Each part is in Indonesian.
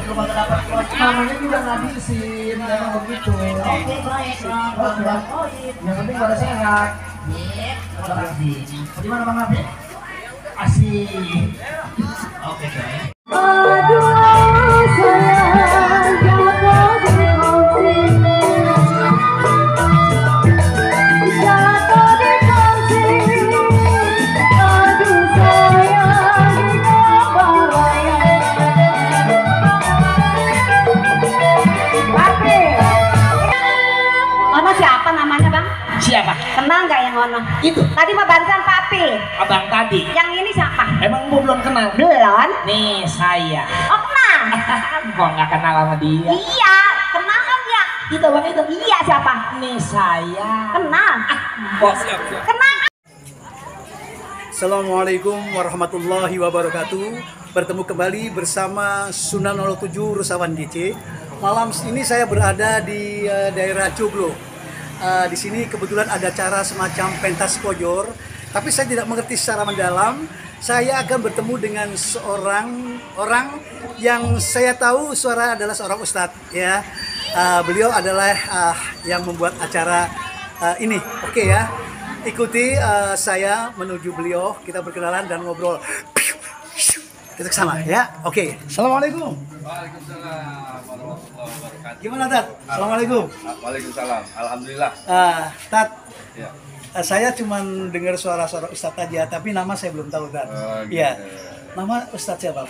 namanya juga ngabisin, memang begitu. Oke, baik. Yang penting pada sehat. Bang Abdi. Gimana Bang Abdi? Asik. Oke guys. Aduh, sayang, jangan dikongsi. Jatuh dikongsi. Aduh, sayang, dikongsi. Papi. Ono siapa namanya, Bang? Siapa? Kenal nggak yang Ono? Itu. Tadi mah barusan Papi. Abang tadi. Yang ini siapa? Emang gua belum kenal. Belon. Nih saya. Oh, kenal. Gua nggak kenal sama dia. Iya, kenal kan ya? Itu bang itu. Iya, siapa? Nih saya. Kenal. Bos. Kenal. Assalamualaikum warahmatullahi wabarakatuh. Bertemu kembali bersama Sunan 07 Rusawan GC. Malam ini saya berada di daerah Joglo. Di sini kebetulan ada acara semacam pentas kojor, tapi saya tidak mengerti secara mendalam. Saya akan bertemu dengan seorang orang yang saya tahu suara adalah seorang ustadz, ya. Beliau adalah yang membuat acara ini. Oke ya, ikuti saya menuju beliau. Kita berkenalan dan ngobrol. Kita kesana ya. Oke. Assalamualaikum. Waalaikumsalam warahmatullahi wabarakatuh. Gimana Tat? Assalamualaikum. Waalaikumsalam. Alhamdulillah. Tat, Ya. saya cuma dengar suara-suara Ustadz aja, tapi nama saya belum tahu Tat. Oh, gitu. Iya. Nama Ustadz siapa?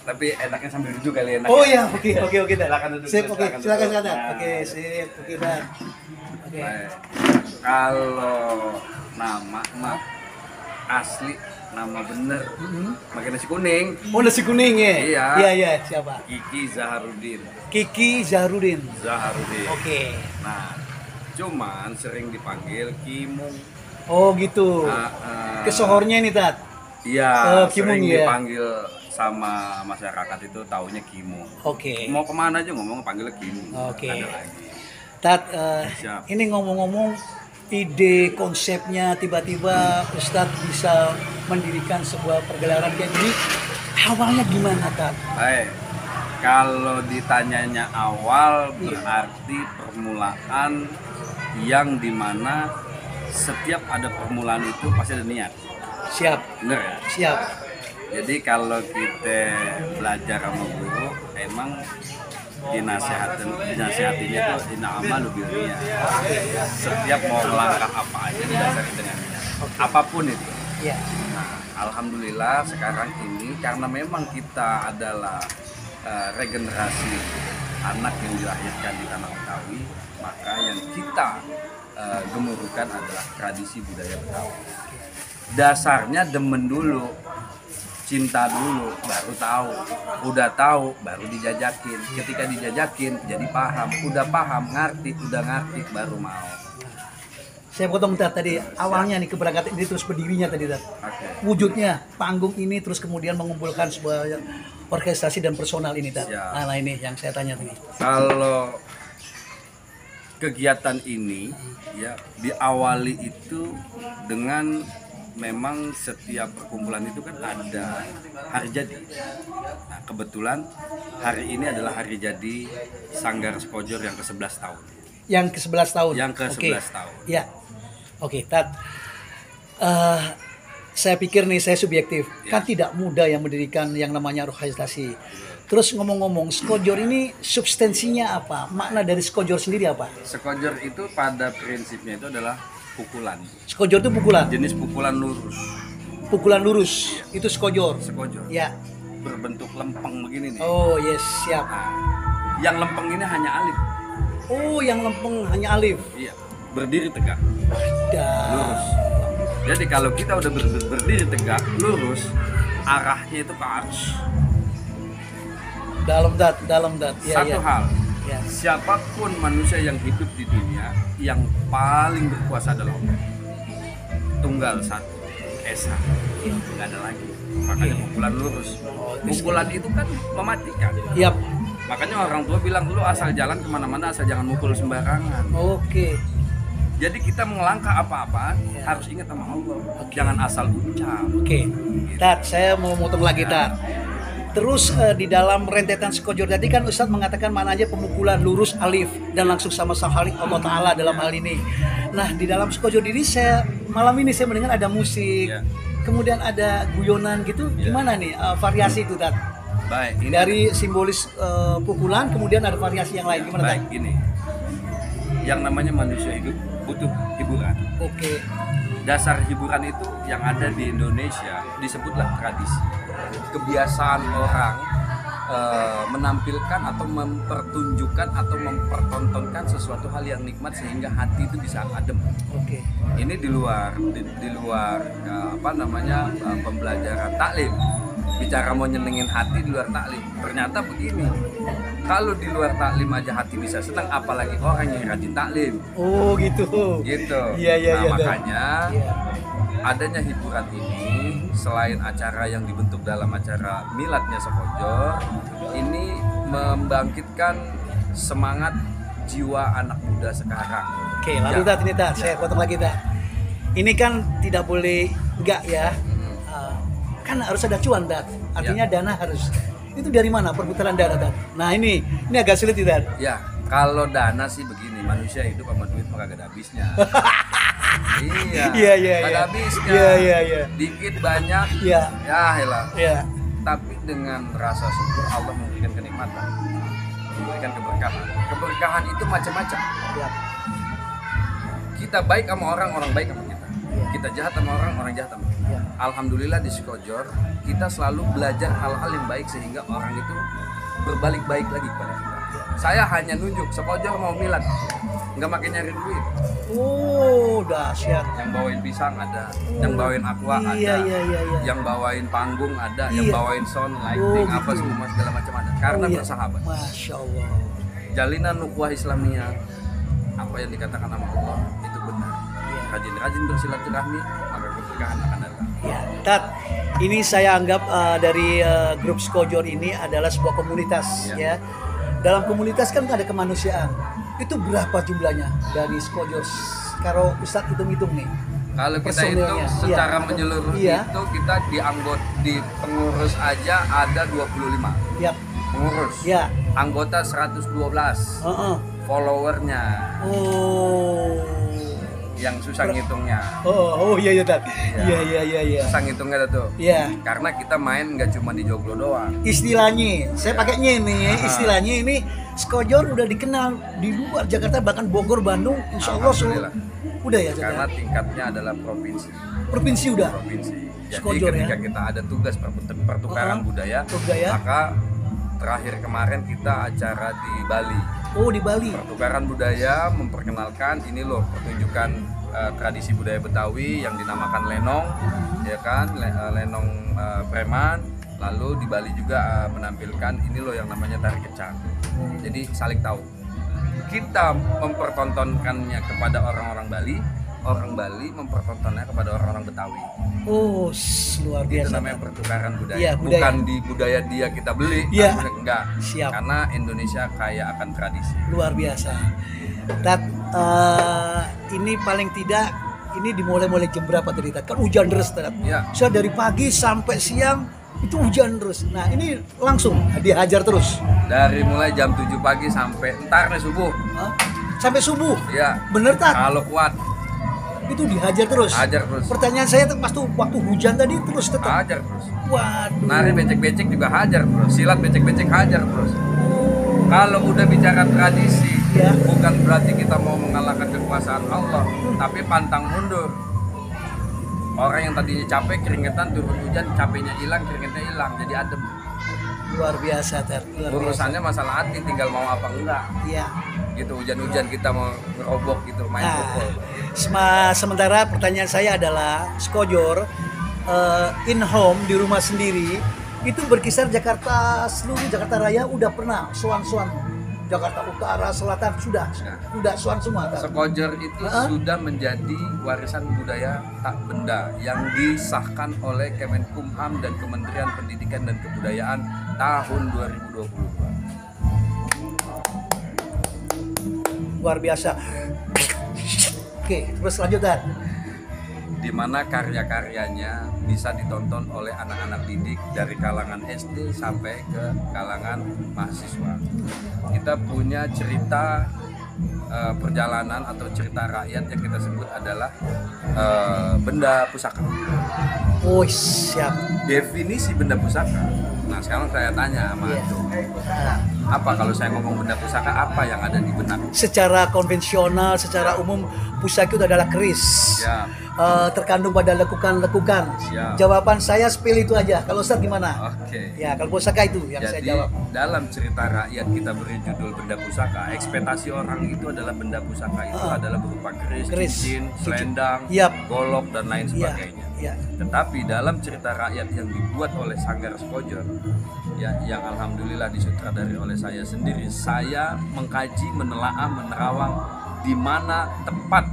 Tapi enaknya sambil duduk kali enak. Oh iya, oke Tat. Silakan duduk. Sip, oke. Silakan Tat. Nah. Oke, sip. Oke Tat. Oke. Baik. Kalau nama mah asli nama bener pakai nasi kuning. Oh, nasi kuning ya? Iya. Iya, siapa? Kiki Zaharudin. Kiki Zahrudin. Zaharudin. Oke. Nah, cuman sering dipanggil Kimung. Oh gitu. Kesohornya ini Tat. Iya, Kimung sering ya. dipanggil sama masyarakat itu taunya Kimung. Oke. Mau kemana aja ngomong panggilnya Kimung. Oke. Ada lagi. Tat, Siap. ini ngomong-ngomong ide konsepnya tiba-tiba Ustadz bisa mendirikan sebuah pergelaran kayak gini, awalnya gimana Tat? Baik. Kalau ditanyanya awal berarti permulaan yang dimana setiap ada permulaan itu pasti ada niat. Siap, Bener ya? siap. Jadi kalau kita belajar sama guru emang dinasehatinya itu inna amalu birniat. Setiap mau melangkah apa aja didasari dengan niat. Apapun itu. Ya. Alhamdulillah sekarang ini karena memang kita adalah regenerasi anak yang dilahirkan di tanah Betawi, maka yang kita gemuruhkan adalah tradisi budaya Betawi. Dasarnya demen dulu, cinta dulu, baru tahu. Udah tahu, baru dijajakin. Ketika dijajakin, jadi paham. Udah paham, ngerti, udah ngerti, baru mau. Saya potong Tat tadi, awalnya nih keberangkatan ini terus berdirinya tadi Tat. Oke. Wujudnya panggung ini terus kemudian mengumpulkan sebuah orkestrasi dan personal ini Tat. Siap. Nah ini yang saya tanya tadi. Kalau kegiatan ini ya diawali itu dengan memang setiap perkumpulan itu kan ada hari jadi. Nah, kebetulan hari ini adalah hari jadi Sanggar Skojor yang ke-11 tahun. Yang ke-11 tahun. Yang ke-11 Oke. tahun. Ya. Oke, Tat. Saya pikir nih, saya subjektif. Ya. Kan tidak mudah yang mendirikan yang namanya orkestrasi. Terus ngomong-ngomong, skojor ini substansinya apa? Makna dari skojor sendiri apa? Skojor itu pada prinsipnya itu adalah pukulan. Skojor itu pukulan. Jenis pukulan lurus. Pukulan lurus. Itu skojor. Skojor. Ya. Berbentuk lempeng begini nih. Oh, yes, siap. Nah, yang lempeng ini hanya alif. Oh, yang lempeng hanya alif. Iya. Berdiri tegak. Dah. Lurus. Jadi kalau kita udah berdiri tegak, lurus, arahnya itu ke arus. Dalam dat. Ya, Satu ya. hal, Ya. siapapun manusia yang hidup di dunia, yang paling berkuasa adalah Allah. Tunggal satu, Esa, nggak ada lagi. Makanya pukulan lurus. Pukulan itu kan mematikan. Yap. Makanya orang tua bilang, lu asal jalan kemana-mana, asal jangan mukul sembarangan. Oke. Jadi kita melangkah apa-apa harus ingat sama Allah. Jangan asal ucap. Oke. Tat, saya mau motong lagi, Tat. Terus di dalam rentetan skojor tadi kan Ustadz mengatakan mana aja pemukulan lurus alif dan langsung sama halik Allah Ta'ala dalam hal ini. Nah di dalam skojor ini malam ini saya mendengar ada musik, Ya. kemudian ada guyonan gitu. Ya. Gimana nih variasi itu Tat? Baik, ini Dari simbolis pukulan kemudian ada variasi yang lain. Gimana Tat? baik ini. Yang namanya manusia hidup butuh hiburan. Oke. Dasar hiburan itu yang ada di Indonesia disebutlah tradisi. Kebiasaan orang menampilkan atau mempertunjukkan atau mempertontonkan sesuatu hal yang nikmat sehingga hati itu bisa adem. Oke. Ini di luar pembelajaran taklim. Bicara mau nyenengin hati di luar taklim. Ternyata begini. Kalau di luar taklim aja hati bisa senang, apalagi orang yang rajin taklim. Oh gitu. Gitu. Iya iya Nah, iya. makanya Iya. adanya hiburan ini selain acara yang dibentuk dalam acara miladnya Skojor, ini membangkitkan semangat jiwa anak muda sekarang. Oke, lalu Ya. Tat, ini Tat, saya potong lagi Tat. Ini kan tidak boleh enggak ya. Kan harus ada cuan Tat. Artinya dana harus. Itu dari mana perputaran dana Tat? Nah, ini agak sulit Tat. Ya, kalau dana sih begini, manusia hidup sama duit mah kagak ada habisnya. Iya. Iya, iya, Kagak iya. habisnya. Iya, iya, iya. Dikit banyak. Iya. Ya, elah. Ya. Tapi dengan rasa syukur Allah memberikan kenikmatan, memberikan keberkahan. Keberkahan itu macam-macam. Ya. Kita baik sama orang, orang baik sama kita. Kita jahat sama orang, orang jahat sama kita. Ya. Alhamdulillah di Skojor kita selalu belajar hal-hal yang baik sehingga orang itu berbalik baik lagi kepada kita. Saya hanya nunjuk Skojor mau milad, nggak makin nyari duit. Oh, dahsyat. Yang bawain pisang ada, yang bawain aqua ada, Iya, iya, iya, iya. yang bawain panggung ada, yang Iya. bawain sound lighting Oh, apa gitu. semua segala macam ada. Karena Oh, iya. bersahabat. Masya Allah. Jalinan ukhuwah Islamiyah, apa yang dikatakan nama Allah itu benar. Iya. Rajin-rajin bersilaturahmi, maka keberkahan akan datang. Ya, Tat, ini saya anggap dari grup Skojor ini adalah sebuah komunitas Ya. ya. Dalam komunitas kan ada kemanusiaan. Itu berapa jumlahnya dari Skojor? Kalau Ustadz hitung-hitung nih. Kalau kita hitung Personilnya, secara iya. menyeluruh Iya. itu kita di pengurus aja ada 25 Ya, pengurus. ya. Anggota 112, Heeh. followernya Oh. yang susah ngitungnya. Oh iya iya Tat. Iya. Iya. Susah ngitungnya tuh. Iya. Karena kita main nggak cuma di Joglo doang. Istilahnya, saya pakainya ini, istilahnya ini Skojor udah dikenal di luar Jakarta bahkan Bogor, Bandung, Insya Allah Alhamdulillah. udah ya Tat. Karena tingkatnya adalah provinsi. Provinsi udah. Provinsi. Jadi Skojor, ketika ya? kita ada tugas pertukaran budaya, maka terakhir kemarin kita acara di Bali. Oh di Bali. Pertukaran budaya memperkenalkan ini loh pertunjukan tradisi budaya Betawi yang dinamakan lenong, ya kan, lenong preman. Lalu di Bali juga menampilkan ini loh yang namanya tari kecang. Jadi saling tahu. Kita mempertontonkannya kepada orang-orang Bali, orang Bali mempertontonnya kepada orang-orang Betawi. Oh luar Itu biasa. namanya pertukaran budaya. Iya, budaya. Bukan di budaya dia kita beli, Iya. enggak. Siap. Karena Indonesia kaya akan tradisi. Luar biasa. Tat, ini paling tidak ini dimulai jam berapa tadi Tat? Kan hujan deras Tat. Ya. So dari pagi sampai siang itu hujan terus. Nah ini langsung dihajar terus. Dari mulai jam 7 pagi sampai entar nih subuh. Hah? Sampai subuh. Ya. Bener Tat? Kalau kuat, Itu dihajar terus. hajar terus. Pertanyaan saya tuh waktu hujan tadi terus tetap. Hajar terus. Waduh. Nari becek-becek juga hajar terus. Silat becek-becek hajar terus. Kalau udah bicara tradisi, Ya. bukan berarti kita mau mengalahkan kekuasaan Allah, tapi pantang mundur. Orang yang tadinya capek, keringetan, turun hujan, capeknya hilang, keringetnya hilang, jadi adem. Luar biasa Tat. Luar biasa. Urusannya masalah hati, tinggal mau apa enggak. Iya. Gitu, hujan-hujan kita mau ngerobok gitu, main Nah, pukul. sementara pertanyaan saya adalah Skojor in home di rumah sendiri itu berkisar Jakarta seluruh Jakarta Raya udah pernah soan-soan Jakarta Utara Selatan sudah soan semua Tat. Skojor itu sudah menjadi warisan budaya tak benda yang disahkan oleh Kemenkumham dan Kementerian Pendidikan dan Kebudayaan tahun 2022. Luar biasa. Oke, terus lanjut Tat. di mana karya-karyanya bisa ditonton oleh anak-anak didik dari kalangan SD sampai ke kalangan mahasiswa. Kita punya cerita perjalanan atau cerita rakyat yang kita sebut adalah benda pusaka. Oh, siap. Definisi benda pusaka. Nah, sekarang saya tanya sama Ado, apa kalau saya ngomong benda pusaka, apa yang ada di benak? Secara konvensional, secara umum pusaka itu adalah keris. Ya. Terkandung pada lekukan-lekukan. Siap. Jawaban saya spill itu aja. Kalau Ustaz gimana? Oke. Ya, kalau pusaka itu yang saya Jadi jawab. dalam cerita rakyat kita beri judul benda pusaka. Ekspektasi orang itu adalah benda pusaka itu adalah berupa keris, Keris, cincin, cincin. selendang, Yap. golok dan lain Iya, sebagainya. iya. Tetapi dalam cerita rakyat yang dibuat oleh Sanggar Skojor, ya, yang alhamdulillah disutradari oleh saya sendiri, saya mengkaji, menelaah, menerawang di mana tepat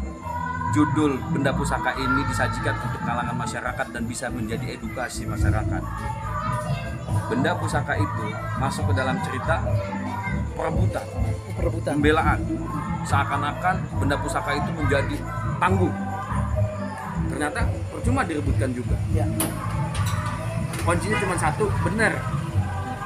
judul benda pusaka ini disajikan untuk kalangan masyarakat dan bisa menjadi edukasi masyarakat. Benda pusaka itu masuk ke dalam cerita perebutan, Perebutan. pembelaan. Seakan-akan benda pusaka itu menjadi tangguh. Ternyata percuma direbutkan juga. Ya. Kuncinya cuma satu, benar.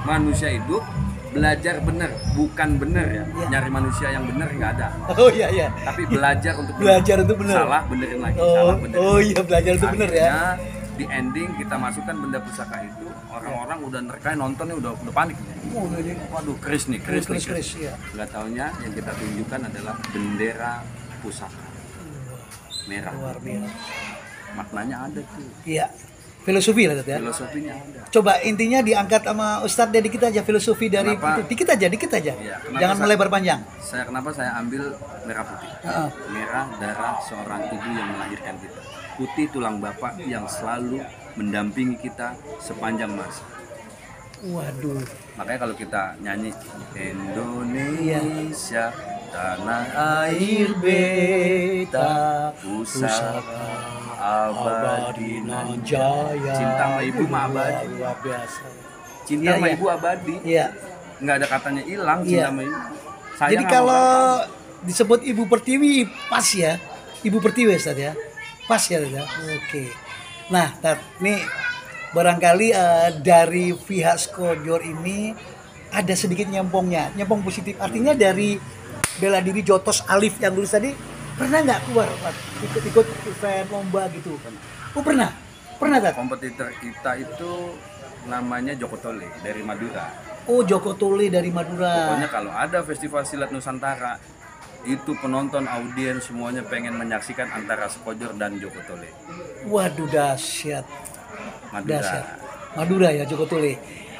Manusia hidup belajar benar, bukan benar ya. Ya. Nyari manusia yang benar nggak ada. Oh iya iya. Tapi belajar untuk Belajar untuk benar. Salah benerin lagi, Oh, salah benerin. oh iya, belajar untuk benar ya. Akhirnya, di ending kita masukkan benda pusaka itu, orang-orang udah nerkain nontonnya udah panik. Oh, ini Waduh, keris nih, keris nih. keris ya. Nggak taunya yang kita tunjukkan adalah bendera pusaka merah. Luar biasa. Maknanya ada tuh, Iya. Filosofi lah Ustaz, ya. filosofinya ada. Coba intinya diangkat sama Ustadz dari dikit aja filosofi dari Kenapa? itu. Dikit aja. Iya, kenapa Jangan melebar panjang. Kenapa saya ambil merah putih? Heeh. Merah darah seorang ibu yang melahirkan kita. Putih tulang bapak yang selalu mendampingi kita sepanjang masa. Waduh. Makanya kalau kita nyanyi Indonesia tanah Air beta pusaka abadi nan jaya. Cinta sama ibu mah abadi. Luar biasa. Cinta Iya, sama iya. ibu abadi. Iya. Nggak ada katanya hilang Iya. cinta sama ibu. Sayang Jadi sama kalau orang. disebut Ibu Pertiwi pas ya. Ibu Pertiwi Ustaz ya. Pas ya Ustaz ya. Oke. Nah, Tat, nih barangkali dari pihak Skojor ini ada sedikit nyempongnya, nyempong positif. Artinya dari bela diri Jotos Alif yang lulus tadi pernah nggak keluar Tat? ikut event lomba gitu? Oh pernah Tat? Kompetitor kita itu namanya Joko Tole dari Madura. Oh Joko Tole dari Madura. Pokoknya kalau ada festival silat Nusantara, itu penonton, audiens semuanya pengen menyaksikan antara Skojor dan Joko Tole. Waduh dahsyat. Madura. Dahsyat. Madura ya Joko Tole.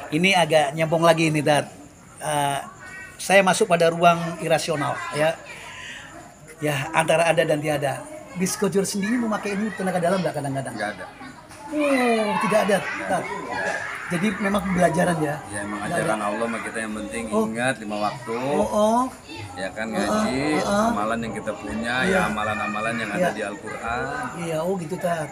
Ini agak nyambung lagi nih Tat. Saya masuk pada ruang irasional ya. Ya antara ada dan tiada. Di Skojor sendiri memakai ini tenaga dalam nggak kadang-kadang? Nggak ada. Oh tidak ada Tat. Jadi memang pembelajaran ya. Ya emang ajaran Allah mah kita yang penting Oh. ingat 5 waktu. Oh. Ya kan ngaji, amalan yang kita punya, Iya. ya amalan-amalan yang ada Iya. di Al-Quran. Iya, oh gitu Tat.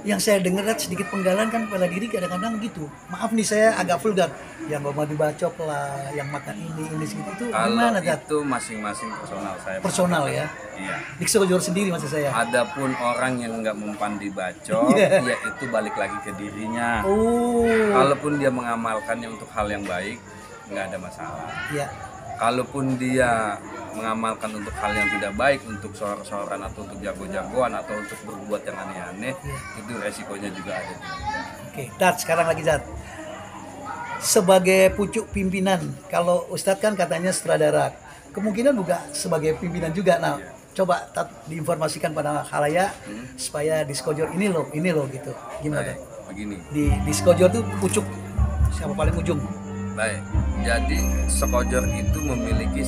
Yang saya dengar Tat, sedikit penggalan kan pada diri kadang-kadang gitu. Maaf nih saya agak vulgar. Yang gak mau dibacok lah, yang makan ini segitu itu Kalau gimana Tat? itu masing-masing personal saya. Personal ya. Iya. Di Skojor sendiri maksud saya. Adapun orang yang nggak mempan dibacok, Iya. ya itu balik lagi ke dirinya. Oh. Kalaupun dia mengamalkannya untuk hal yang baik, nggak ada masalah. Iya. Kalaupun dia mengamalkan untuk hal yang tidak baik, untuk sorak-soran atau untuk jago-jagoan atau untuk berbuat yang aneh-aneh, itu resikonya juga ada. Oke, Tat, sekarang lagi Tat. Sebagai pucuk pimpinan, kalau Ustadz kan katanya sutradara, kemungkinan juga sebagai pimpinan juga. Nah, coba Tat diinformasikan pada khalayak supaya di Skojor ini loh gitu. Gimana Baik, Tat? begini. Di Skojor tuh pucuk siapa paling ujung? Baik, jadi Skojor itu memiliki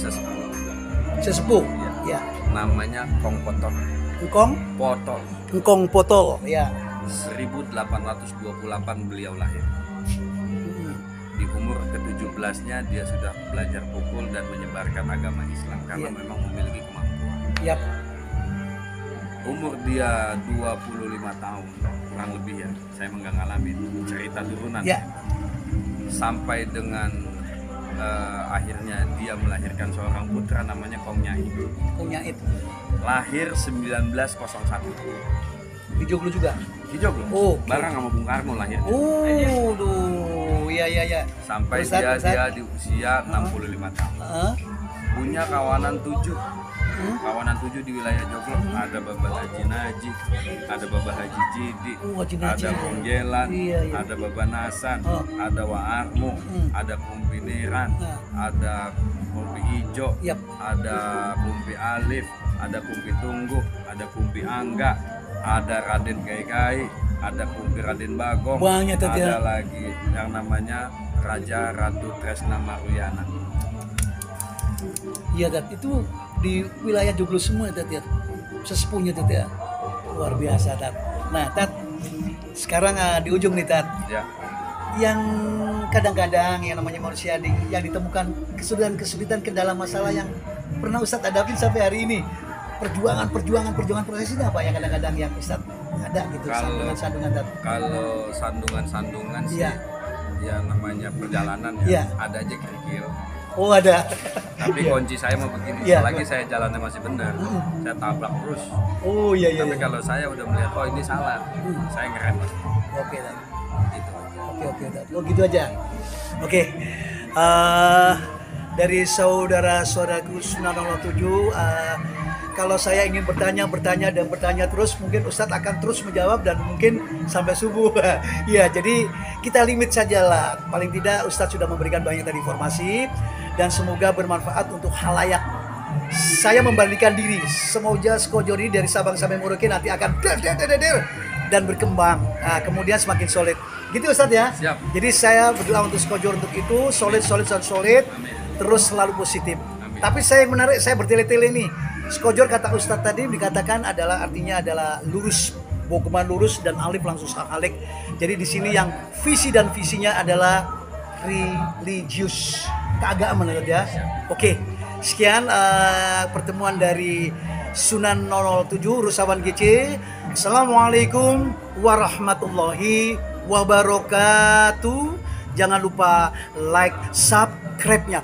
Sesepuh. Ya. namanya Kong Potol. Engkong Potol. Ya. 1828 beliau lahir. Hmm. Di umur ke-17-nya dia sudah belajar pukul dan menyebarkan agama Islam karena Iya. memang memiliki kemampuan. Yap. Umur dia 25 tahun kurang lebih ya, saya nggak ngalamin cerita turunan. Ya. Sampai dengan akhirnya dia melahirkan seorang putra namanya Kong Nyai. Kong Nyait. Lahir 1901. Di Joglo juga. Di Joglo. Oh, oke. Bareng sama Bung Karno lahirnya. Oh, duh, iya. Sampai Ustaz, dia Ustaz. dia di usia 65 tahun. Hah? Punya kawanan 7. Kawanan 7 di wilayah Joglo. Ada Baba Haji Naji, ada Baba Haji Jidi, Oh, Haji Naji. ada Bung Jelan, Iya. ada Baba Nasan, Oh. ada Waarmo, ada Kumpi Niran, ada Kumpi Ijo, Yap. ada Kumpi Alif, ada Kumpi Tunggu, ada Kumpi Angga, ada Raden Gai, ada Kumpi Raden Bagong, Banyak, Tat, ya. ada lagi yang namanya Raja Ratu Tresna Maruyana. Iya, Tat. Itu di wilayah Joglo semua, Tat, ya. Sesepuhnya, Tat, ya. Luar biasa, Tat. Nah, Tat, sekarang di ujung nih, Tat. Ya. Yang kadang-kadang yang namanya manusia yang ditemukan kesulitan dalam masalah yang pernah Ustadz hadapin sampai hari ini. Perjuangan proses ini apa yang kadang-kadang yang Ustadz ada gitu, sandungan-sandungan, Tat. Kalau sandungan sih, Iya. ya namanya perjalanan Iya. ya, ada aja kerikil. Oh, ada. Tapi Iya. kunci saya mau begini, Iya. selagi saya jalannya masih benar, saya tabrak terus. Oh, iya. Tapi kalau saya udah melihat, oh ini salah, saya ngerem mas. Oke, Tat. Gitu aja. Oke, Tat. Oh, gitu aja. Oke. Dari saudara-saudaraku Sunan 07, kalau saya ingin bertanya terus, mungkin Ustadz akan terus menjawab dan mungkin sampai subuh. Ya, jadi kita limit sajalah. Paling tidak Ustadz sudah memberikan banyak tadi informasi dan semoga bermanfaat untuk halayak. Saya membandingkan diri, semoga Skojor ini dari Sabang sampai Merauke nanti akan dan berkembang. Nah, kemudian semakin solid. Gitu Ustadz ya. Siap. Jadi saya berdoa untuk Skojor untuk itu solid, terus selalu positif. Amin. Tapi saya yang menarik, saya bertele-tele nih. Skojor kata Ustadz tadi dikatakan artinya adalah lurus, bogeman lurus dan alif langsung halik. Jadi di sini yang visi dan visinya adalah religius, keagamaan ya. Oke, sekian pertemuan dari Sunan 007 Rusawan GC. Assalamualaikum warahmatullahi wabarakatuh. Jangan lupa like, subscribe-nya.